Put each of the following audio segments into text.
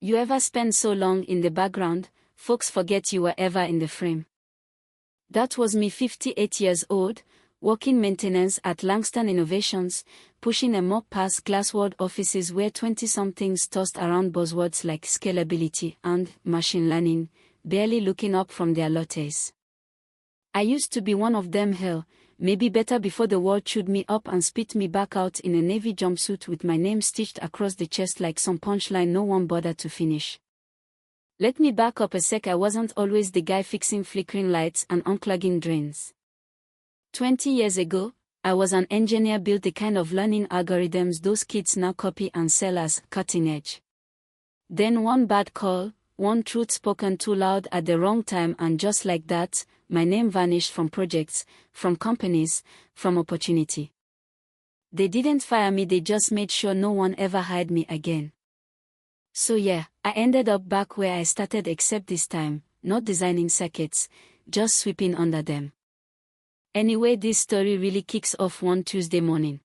You ever spend so long in the background, folks forget you were ever in the frame? That was me, 58 years old, working maintenance at Langston Innovations, pushing a mop past glasswalled offices where 20-somethings tossed around buzzwords like scalability and machine learning, barely looking up from their lattes. I used to be one of them. Hell, maybe better before the world chewed me up and spit me back out in a navy jumpsuit with my name stitched across the chest like some punchline no one bothered to finish. Let me back up a sec. I wasn't always the guy fixing flickering lights and unclogging drains. 20 years ago, I was an engineer, built the kind of learning algorithms those kids now copy and sell as cutting edge. Then one bad call, one truth spoken too loud at the wrong time, and just like that, my name vanished from projects, from companies, from opportunity. They didn't fire me, they just made sure no one ever hired me again. So yeah, I ended up back where I started, except this time, not designing circuits, just sweeping under them. Anyway, this story really kicks off one Tuesday morning.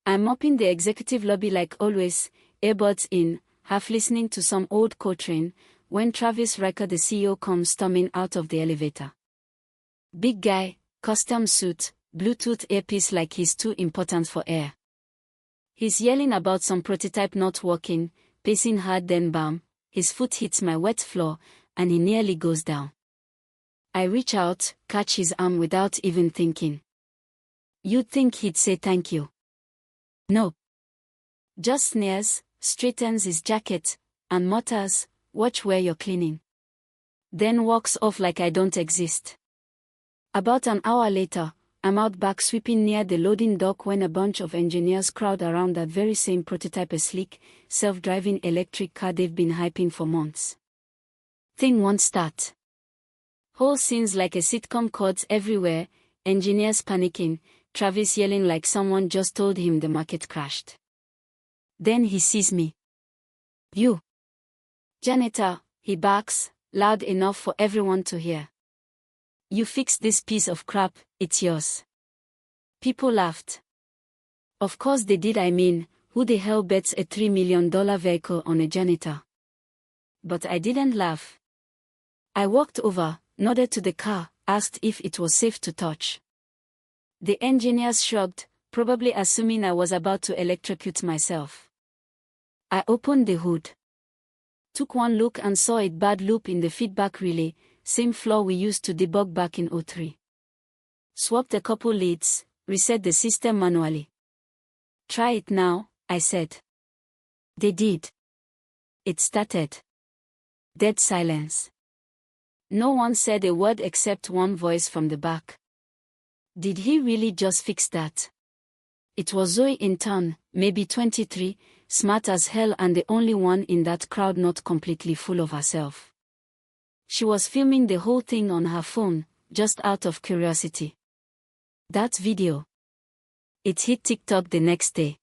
I'm mopping the executive lobby like always, earbuds in, half listening to some old Coltrane, when Travis Riker, the CEO, comes storming out of the elevator. Big guy, custom suit, Bluetooth earpiece like he's too important for air. He's yelling about some prototype not working, pacing hard, then bam, his foot hits my wet floor, and he nearly goes down. I reach out, catch his arm without even thinking. You'd think he'd say thank you. Nope. Just sneers, straightens his jacket, and mutters, "Watch where you're cleaning." Then walks off like I don't exist. About an hour later, I'm out back sweeping near the loading dock when a bunch of engineers crowd around that very same prototype, a sleek, self-driving electric car they've been hyping for months. Thing won't start. Whole scenes like a sitcom, chords everywhere, engineers panicking, Travis yelling like someone just told him the market crashed. Then he sees me. "You janitor," he barks, loud enough for everyone to hear. "You fixed this piece of crap, it's yours." People laughed. Of course they did. I mean, who the hell bets a $3 million vehicle on a janitor? But I didn't laugh. I walked over, nodded to the car, asked if it was safe to touch. The engineers shrugged, probably assuming I was about to electrocute myself. I opened the hood. Took one look and saw a bad loop in the feedback relay, same flaw we used to debug back in 2003. Swapped a couple leads, reset the system manually. "Try it now," I said. They did. It started. Dead silence. No one said a word except one voice from the back. Did he really just fix that? It was Zoe in turn, maybe 23, smart as hell and the only one in that crowd not completely full of herself. She was filming the whole thing on her phone, just out of curiosity. That video. It hit TikTok the next day.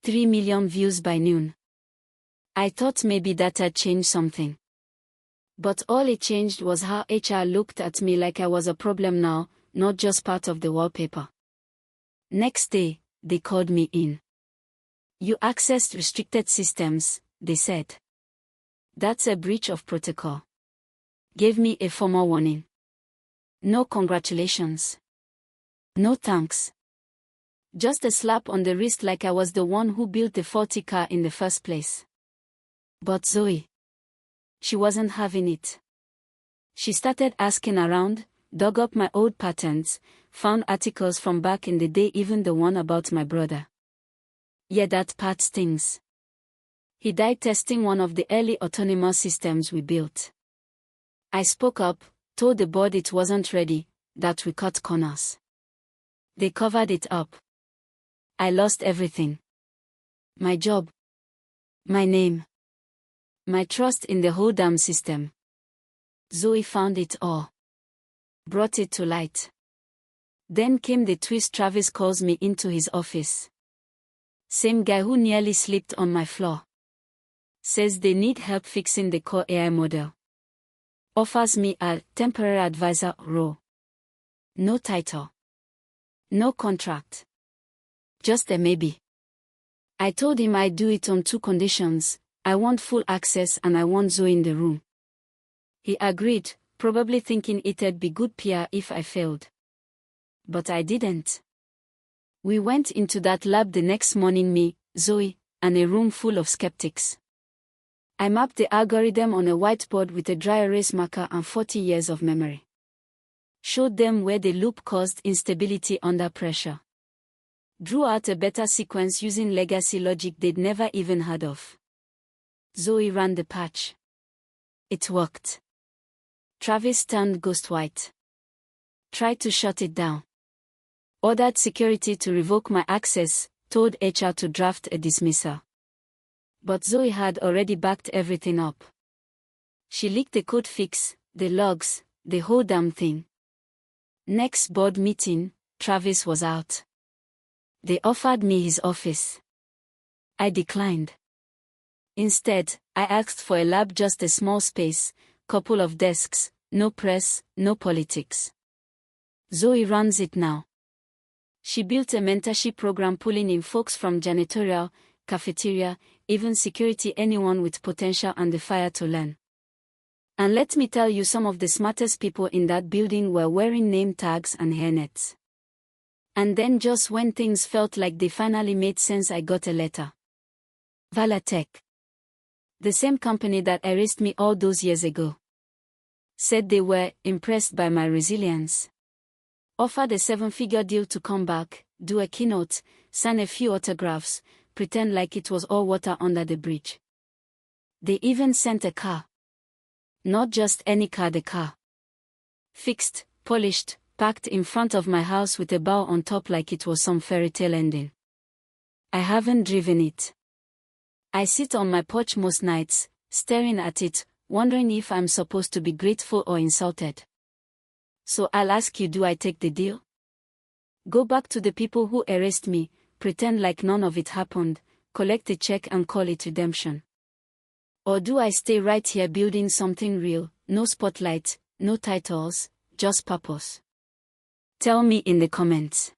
3 million views by noon. I thought maybe that had changed something. But all it changed was how HR looked at me, like I was a problem now, not just part of the wallpaper. Next day, they called me in. "You accessed restricted systems," they said. "That's a breach of protocol." Gave me a formal warning. No congratulations. No thanks. Just a slap on the wrist like I was the one who built the faulty car in the first place. But Zoe, she wasn't having it. She started asking around, dug up my old patents, found articles from back in the day, even the one about my brother. Yeah, that part stings. He died testing one of the early autonomous systems we built. I spoke up, told the board it wasn't ready, that we cut corners. They covered it up. I lost everything. My job. My name. My trust in the whole damn system. Zoe found it all. Brought it to light. Then came the twist. Travis calls me into his office. Same guy who nearly slipped on my floor. Says they need help fixing the core AI model. Offers me a temporary advisor role. No title. No contract. Just a maybe. I told him I'd do it on 2 conditions: I want full access and I want Zoe in the room. He agreed, probably thinking it'd be good PR if I failed. But I didn't. We went into that lab the next morning, me, Zoe, and a room full of skeptics. I mapped the algorithm on a whiteboard with a dry erase marker and 40 years of memory. Showed them where the loop caused instability under pressure. Drew out a beta sequence using legacy logic they'd never even heard of. Zoe ran the patch. It worked. Travis turned ghost white. Tried to shut it down. Ordered security to revoke my access, told HR to draft a dismissal. But Zoe had already backed everything up. She leaked the code fix, the logs, the whole damn thing. Next board meeting, Travis was out. They offered me his office. I declined. Instead, I asked for a lab, just a small space, couple of desks, no press, no politics. Zoe runs it now. She built a mentorship program pulling in folks from janitorial, cafeteria, even security, anyone with potential and the fire to learn. And let me tell you, some of the smartest people in that building were wearing name tags and hairnets. And then just when things felt like they finally made sense, I got a letter. Valatech, the same company that erased me all those years ago, said they were impressed by my resilience. Offered a 7-figure deal to come back, do a keynote, sign a few autographs, pretend like it was all water under the bridge. They even sent a car. Not just any car, the car. Fixed, polished, parked in front of my house with a bow on top like it was some fairy tale ending. I haven't driven it. I sit on my porch most nights, staring at it, wondering if I'm supposed to be grateful or insulted. So I'll ask you, do I take the deal? Go back to the people who erased me, pretend like none of it happened, collect a check and call it redemption? Or do I stay right here building something real, no spotlight, no titles, just purpose? Tell me in the comments.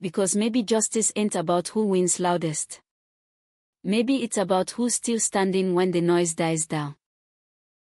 Because maybe justice ain't about who wins loudest. Maybe it's about who's still standing when the noise dies down.